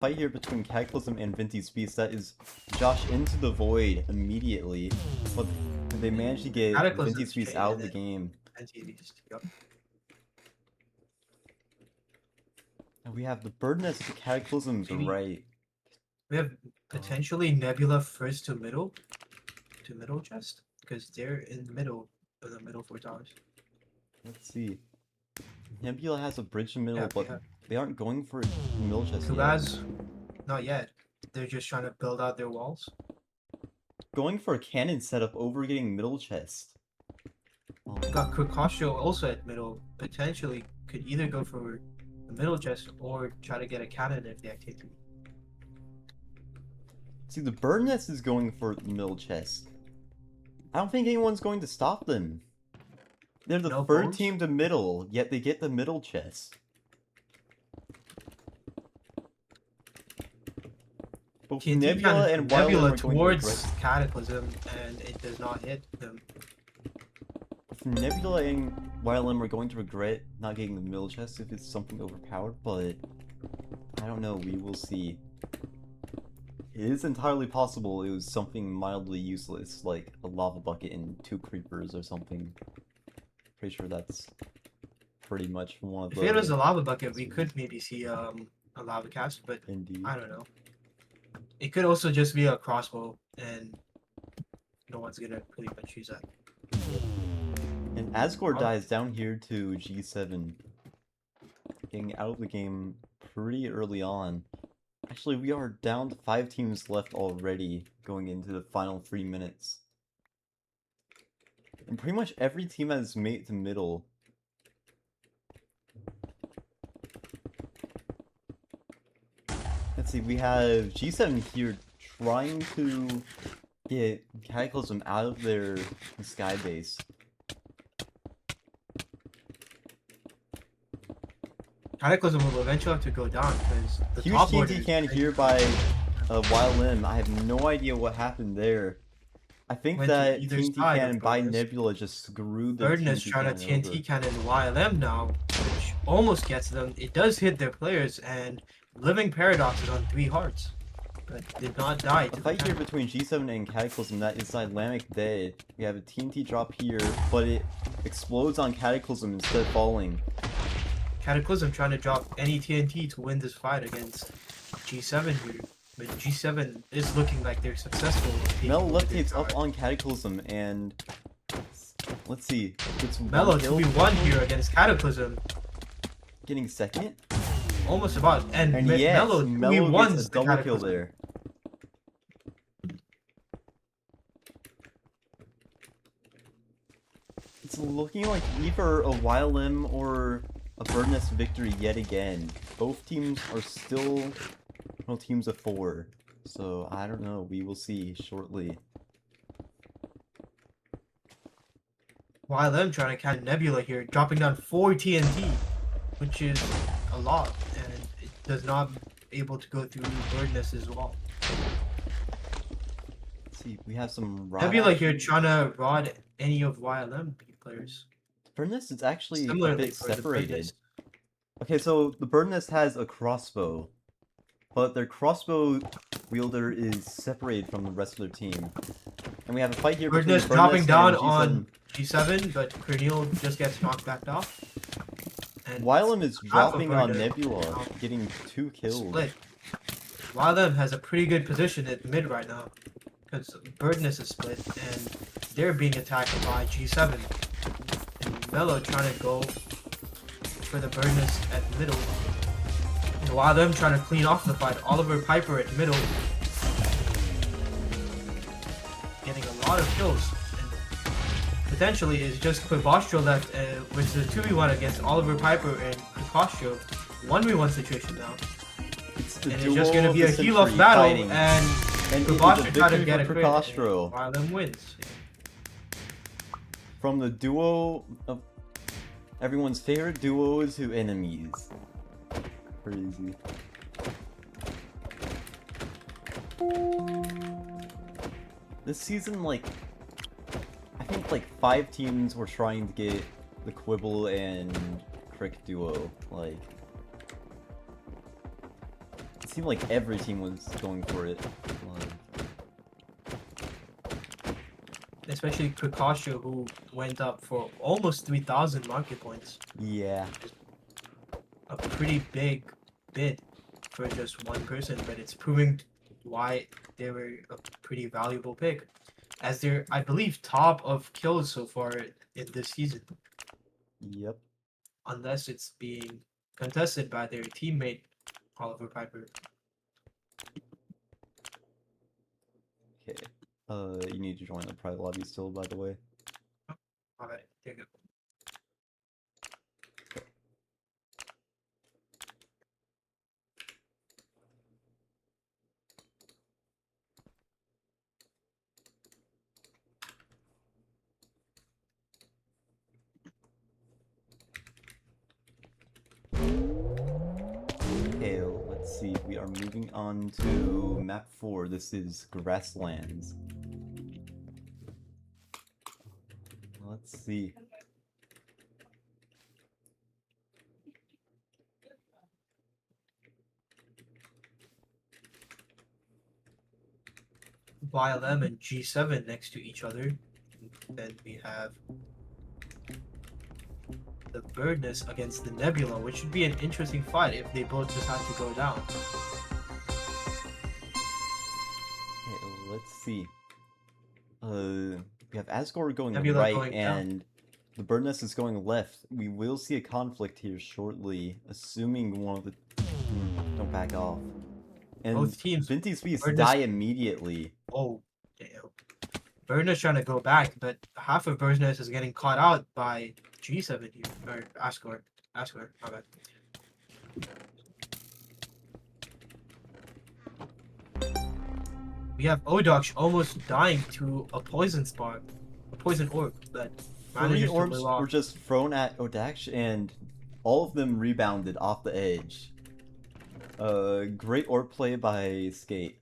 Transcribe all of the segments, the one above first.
fight here between Cataclysm and Vinty's Beast that is Josh into the void immediately, but they managed to get Vinty's Beast out of the game. And we have the Bird Nest to Cataclysm's right. We have potentially Nebula first to middle chest, because they're in the middle of the middle 4 towers. Let's see. Nebula has a bridge in the middle, but they aren't going for middle chest Kubaz, not yet. They're just trying to build out their walls. Going for a cannon setup over getting middle chest. Got Kukasho also at middle. Potentially could either go for the middle chest or try to get a cannon if they activate. See, the Bird Nest is going for the middle chest. I don't think anyone's going to stop them. They're the third team to middle, yet they get the middle chest. Both Nebula and Nebula towards Cataclysm, and it does not hit them. Nebula and YLM are going to regret not getting the middle chest if it's something overpowered, but I don't know, we will see. It is entirely possible it was something mildly useless, like a lava bucket and 2 creepers or something. Pretty sure that's pretty much one of the... If it was a lava bucket, we could maybe see a lava cast, but Indeed. I don't know. It could also just be a crossbow, and no one's gonna pretty much use that. And Asgore dies down here to G7, getting out of the game pretty early on. Actually, we are down to 5 teams left already, going into the final 3 minutes. And pretty much every team has made it to middle. Let's see, we have G7 here trying to get Cataclysm out of their sky base. Cataclysm will eventually have to go down because the huge TNT can here by YLM. I have no idea what happened there. I think that TNT cannon by Nebula just screwed the Burden is trying to TNT cannon YLM now, which almost gets them. It does hit their players, and Living Paradox is on 3 hearts, but did not die. A fight here between G7 and Cataclysm that is dynamic dead. We have a TNT drop here, but it explodes on Cataclysm instead of falling. Cataclysm trying to drop any TNT to win this fight against G7 here. But G7 is looking like they're successful. Melo left-hits up on Cataclysm, and let's see. It's Melo 2v1 here against Cataclysm. Getting second? Almost about. And yes, Melo gets a double kill there. It's looking like either a YLM or a Bird Nest victory yet again. Both teams are still teams of 4, so I don't know, we will see shortly. YLM trying to catch Nebula here, dropping down 4 TNT, which is a lot, and it does not able to go through Bird Nest as well. Let's see, we have some Nebula here trying to rod any of YLM players. Bird Nest is actually a bit separated. Okay, so the Bird Nest has a crossbow, but their crossbow wielder is separated from the rest of their team. And we have a fight here between Bird Nest dropping down on G7, but Cornel just gets knocked back off. And YLM is dropping on Nebula, getting 2 kills. Split. YLM has a pretty good position at mid right now, because Bird Nest is split, and they're being attacked by G7. And Melo trying to go for the Bird Nest at middle. And YLM trying to clean off the fight. Oliver Piper at middle, getting a lot of kills. And potentially is just Quibostro left, which is a 2v1 against Oliver Piper and Quibostro. 1v1 situation now. And it's just going to be a heal-off battle, and Quibostro trying to get a crit. YLM wins. From the duo of everyone's favorite duos to enemies. Crazy. This season, like, I think like 5 teams were trying to get the Quibble and Crick duo. Like, seemed like every team was going for it. Especially Kakashi, who went up for almost 3,000 market points. Yeah. A pretty big bid for just one person, but it's proving why they were a pretty valuable pick, as they're, I believe, top of kills so far in this season, Yep. unless it's being contested by their teammate Oliver Piper. Okay. You need to join the private lobby still, by the way. All right, there you go. Okay, let's see. We are moving on to map 4. This is Grasslands. Let's see. YLM and G7 next to each other. Then we have the Birdness against the Nebula, which should be an interesting fight if they both just have to go down. Okay, let's see. We have Asgore going Nebula right going down. and the Bird Nest is going left. We will see a conflict here shortly, assuming one of the... don't back off. And Both teams. Vinty Sweets Bird die Nest- immediately. Oh, damn. Birdness trying to go back, but half of Birdness is getting caught out by G7 here, or Asgore. Asgore, my bad. We have Odoksh almost dying to a poison spark, a poison orb that 3 manages to orbs live off. were just thrown at Odaksh and all of them rebounded off the edge. Great orb play by Skate.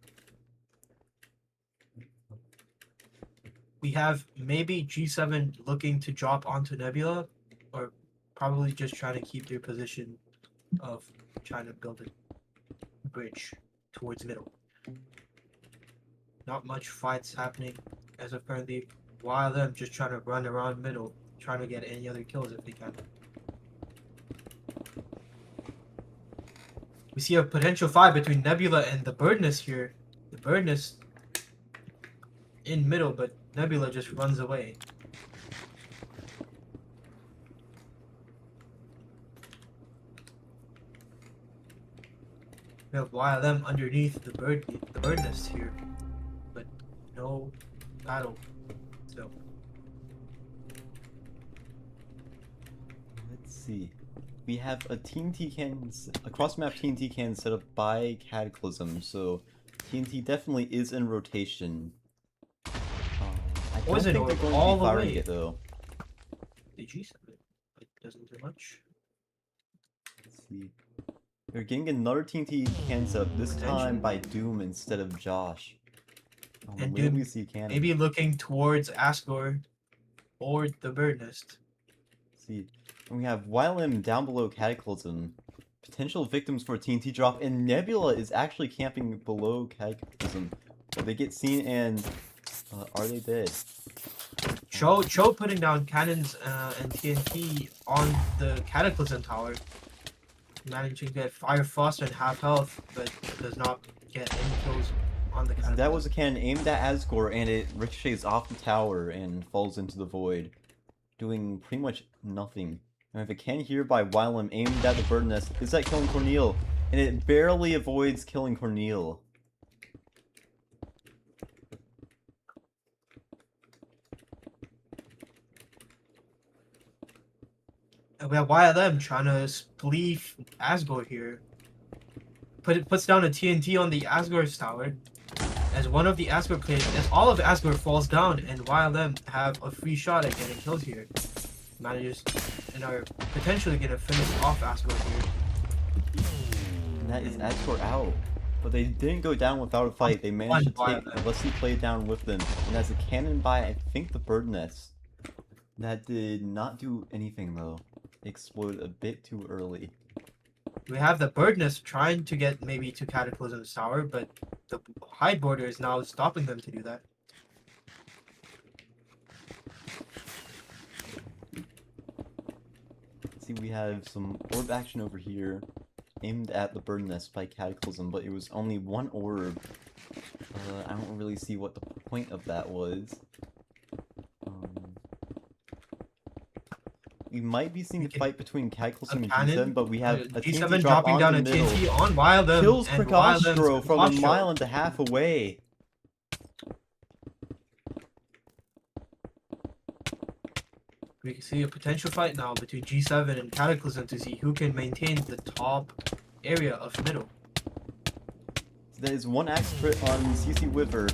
We have maybe G7 looking to drop onto Nebula, or probably just trying to keep their position of trying to build a bridge towards middle. Not much fights happening as of currently, while them just trying to run around middle, trying to get any other kills if they can. We see a potential fight between Nebula and the Birdness here. The Birdness in middle, but Nebula just runs away. We have YLM underneath the bird nest here, but no battle. So Let's see. We have a TNT cannon, a cross-map TNT cannon set up by Cataclysm, so TNT definitely is in rotation. I don't Poison think they're orb going all to be the firing way. it though. the G7, but doesn't do much. Let's see. They're getting another TNT cannon set up, this time by Doom instead of Josh. And where do Doom we see cannon? maybe looking towards Asgore or the bird nest. Let's see. And we have YLM down below Cataclysm. Potential victims for a TNT drop, and Nebula is actually camping below Cataclysm. But they get seen and are they dead? Cho putting down cannons and TNT on the Cataclysm tower, managing to get Fire Frost and half health, but does not get any kills on the Cataclysm. That was a cannon aimed at Asgore, and it ricochets off the tower and falls into the void, doing pretty much nothing. And if a cannon here by YLM aimed at the bird nest, is that killing Corneal? And it barely avoids killing Corneal. And we have YLM trying to spleef Asgore here. Puts down a TNT on the Asgore's tower. As one of the Asgore players, as all of Asgore falls down, and YLM have a free shot at getting kills here. Manages and are potentially gonna finish off Asgore here. And that is Asgore out. But they didn't go down without a fight. They managed to take Leslie play down with them. And that's a cannon by, I think, the bird nest. That did not do anything though. It exploded a bit too early. We have the Birdnest trying to get maybe to Cataclysm's tower, but the Hide border is now stopping them to do that. See, we have some orb action over here, aimed at the bird nest by Cataclysm, but it was only one orb. I don't really see what the point of that was. We might be seeing a fight between Cataclysm and G7, but we have a G7 TNT drop dropping on down the a middle. TNT on Wildem. Kills and Precastro from a Precastro. mile and a half away. We can see a potential fight now between G7 and Cataclysm to see who can maintain the top area of middle. There is one axe crit on CC Whipper.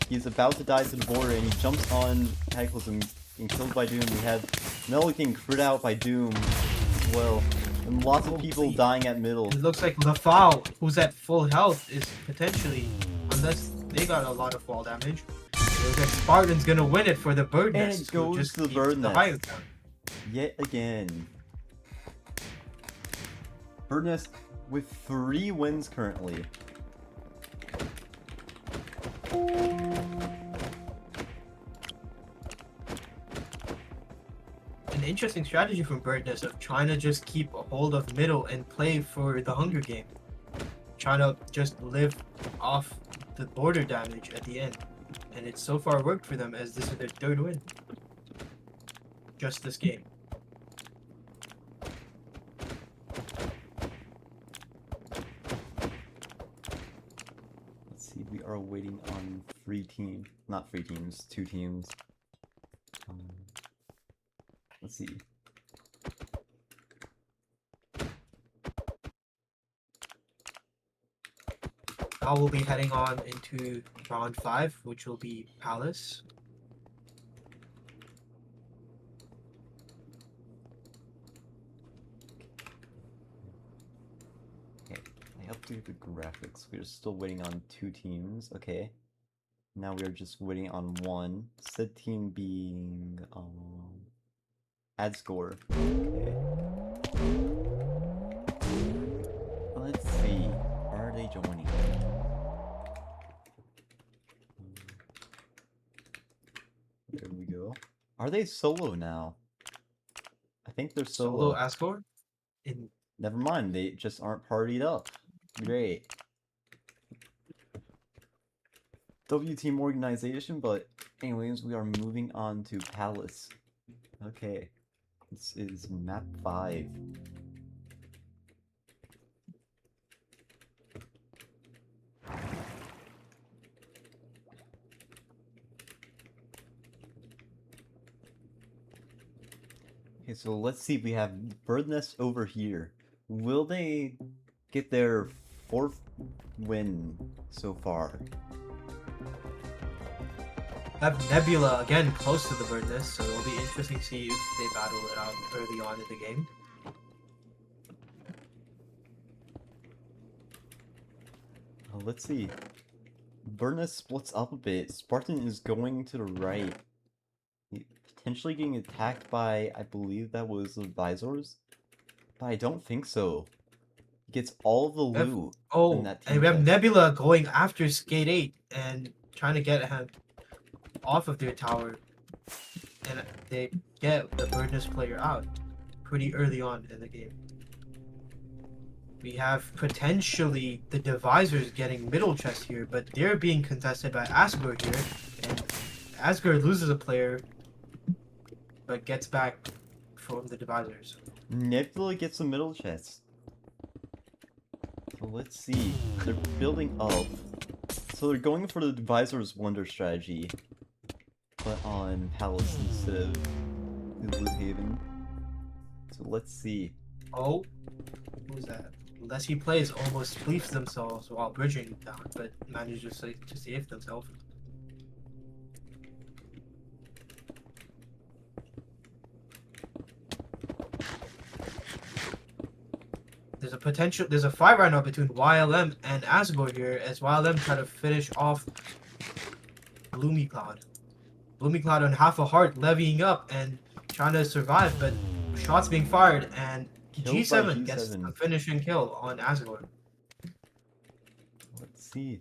He's about to die to the border and he jumps on Cataclysm and killed by Doom. We have Mel getting crit out by Doom as well. And lots of people dying at middle. It looks like Lafau, who's at full health, is potentially, unless they got a lot of fall damage, it looks like Spartan's gonna win it for the bird And nest. it goes to the bird nest. Yet again. Bird nest with 3 wins currently. An interesting strategy from Birdnest of trying to just keep a hold of middle and play for the Hunger Game. Trying to just live off the border damage at the end. And it's so far worked for them as this is their 3rd win. Just this game. Let's see, we are waiting on 3 teams. Not 3 teams, 2 teams. Let's see. Now we'll be heading on into round 5, which will be Palace. Okay, I updated the graphics. We're still waiting on 2 teams. Okay. Now we are just waiting on 1. Said team being add score. Okay. Let's see. Are they joining? There we go. Are they solo now? I think they're solo. Solo Asgore? Never mind, they just aren't partied up. Great. W team organization, but anyways, we are moving on to Palace. Okay. This is map 5. Okay, so let's see, we have Bird Nest over here. Will they get their 4th win so far? Have Nebula again close to the bird nest, so it'll be interesting to see if they battle it out early on in the game. Let's see. Bird Nest splits up a bit. Spartan is going to the right. Potentially getting attacked by, I believe that was the Visors? But I don't think so. He gets all of the loot. And we have Nebula going after Skate 8 and trying to get him off of their tower, and they get the Birdnest player out pretty early on in the game. We have potentially the Divisors getting middle chest here, but they're being contested by Asgore here, and Asgore loses a player but gets back from the Divisors. Nebula gets the middle chest. So let's see. They're building up. So they're going for the Divisor's Wonder strategy, but on Palace instead of Loot Haven. So let's see. Oh, who's that? Unless he plays almost spleefs themselves while bridging down, but manages to save themselves. There's a fight right now between YLM and Asgore here, as YLM try to finish off Gloomy Cloud. Gloomy Cloud on half a heart, levying up and trying to survive, but shots being fired, and Killed by G7 gets the G7. finishing kill on Asgore. Let's see.